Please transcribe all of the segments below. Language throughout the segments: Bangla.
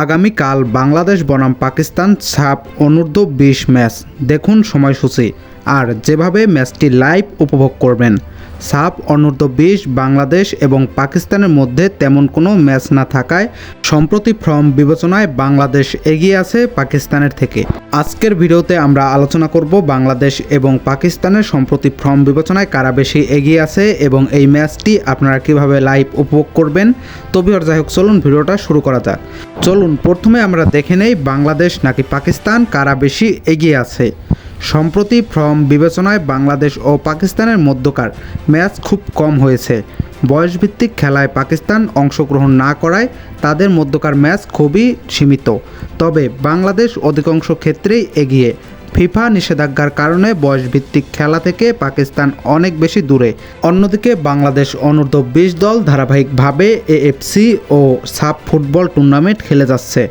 আগামীকাল বাংলাদেশ বনাম পাকিস্তান সাফ অনূর্ধ্ব-20 ম্যাচ দেখুন সময়সূচি আর যেভাবে ম্যাচটি লাইভ উপভোগ করবেন। সাফ অনূর্ধ্ব-20 বাংলাদেশ এবং পাকিস্তানের মধ্যে তেমন কোনো ম্যাচ না থাকায় সম্প্রতি ফর্ম বিবেচনায় বাংলাদেশ এগিয়ে আছে পাকিস্তানের থেকে। আজকের ভিডিওতে আমরা আলোচনা করব বাংলাদেশ এবং পাকিস্তানের সম্প্রতি ফর্ম বিবেচনায় কারা বেশি এগিয়ে আছে এবং এই ম্যাচটি আপনারা কিভাবে লাইভ উপভোগ করবেন। তো যাই হোক, চলুন ভিডিওটা শুরু করা যাক। চলুন প্রথমে আমরা দেখে নেই বাংলাদেশ নাকি পাকিস্তান কারা বেশি এগিয়ে আছে। সম্প্রতি ফর্ম বিবেচনায় বাংলাদেশ ও পাকিস্তানের মধ্যকার ম্যাচ খুব কম হয়েছে। বয়সভিত্তিক খেলায় পাকিস্তান অংশগ্রহণ না করায় তাদের মধ্যকার ম্যাচ খুবই সীমিত। তবে বাংলাদেশ অধিকাংশ ক্ষেত্রেই এগিয়ে। ফিফা নিষেধাজ্ঞার কারণে বয়সভিত্তিক খেলা থেকে পাকিস্তান অনেক বেশি দূরে। অন্যদিকে বাংলাদেশ অনূর্ধ্ব-20 দল ধারাবাহিকভাবে এএফসি ও সাফ ফুটবল টুর্নামেন্ট খেলে যাচ্ছে।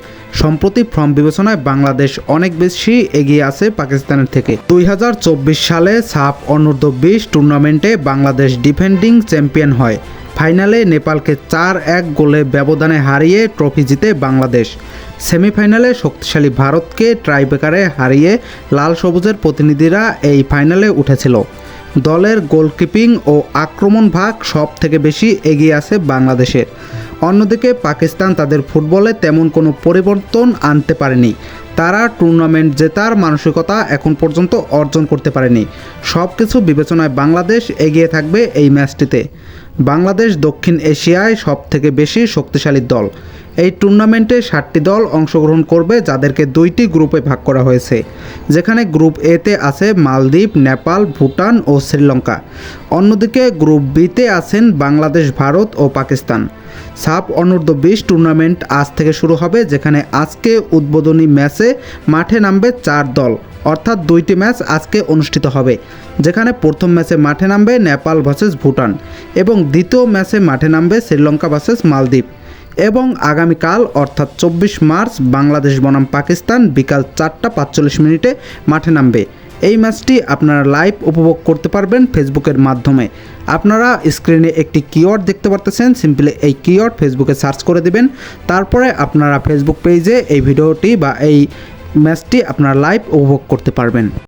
সম্প্রতি ফর্ম বিবেচনায় বাংলাদেশ অনেক বেশি এগিয়ে আছে পাকিস্তানের থেকে। 2024 সালে সাফ অনূর্ধ্ব-20 টুর্নামেন্টে বাংলাদেশ ডিফেন্ডিং চ্যাম্পিয়ন হয়। ফাইনালে নেপালকে 4-1 গোলে ব্যবধানে হারিয়ে ট্রফি জিতে বাংলাদেশ। সেমিফাইনালে শক্তিশালী ভারতকে ট্রাইব্রেকারে হারিয়ে লাল সবুজের প্রতিনিধিরা এই ফাইনালে উঠেছিল। দলের গোলকিপিং ও আক্রমণ ভাগ সব থেকে বেশি এগিয়ে আছে বাংলাদেশের। অন্যদিকে পাকিস্তান তাদের ফুটবলে তেমন কোনো পরিবর্তন আনতে পারেনি। তারা টুর্নামেন্ট জেতার মানসিকতা এখন পর্যন্ত অর্জন করতে পারেনি। সব কিছু বিবেচনায় বাংলাদেশ এগিয়ে থাকবে এই ম্যাচটিতে। বাংলাদেশ দক্ষিণ এশিয়ায় সব থেকে বেশি শক্তিশালী দল। এই টুর্নামেন্টে 7টি দল অংশগ্রহণ করবে, যাদেরকে 2টি গ্রুপে ভাগ করা হয়েছে, যেখানে গ্রুপ এতে আছে মালদ্বীপ, নেপাল, ভুটান ও শ্রীলঙ্কা। অন্যদিকে গ্রুপ বিতে আছেন বাংলাদেশ, ভারত ও পাকিস্তান। সাফ অনূর্ধ্ব-20 টুর্নামেন্ট আজ থেকে শুরু হবে, যেখানে আজকে উদ্বোধনী ম্যাচে মাঠে নামবে 4 দল, অর্থাৎ 2টি ম্যাচ আজকে অনুষ্ঠিত হবে, যেখানে প্রথম ম্যাচে মাঠে নামবে নেপাল ভার্সেস ভুটান এবং দ্বিতীয় ম্যাচে মাঠে নামবে শ্রীলঙ্কা ভার্সেস মালদ্বীপ। এবং আগামীকাল অর্থাৎ 24 মার্চ বাংলাদেশ বনাম পাকিস্তান বিকাল 4:45 মাঠে নামবে। এই ম্যাচটি আপনারা লাইভ উপভোগ করতে পারবেন ফেসবুকের মাধ্যমে। আপনারা স্ক্রিনে একটি কিওয়ার্ড দেখতে পারতেছেন, সিম্পলি এই কিওয়ার্ড ফেসবুকে সার্চ করে দিবেন। তারপরে আপনারা ফেসবুক পেজে এই ভিডিওটি বা এই ম্যাচটি আপনারা লাইভ উপভোগ করতে পারবেন।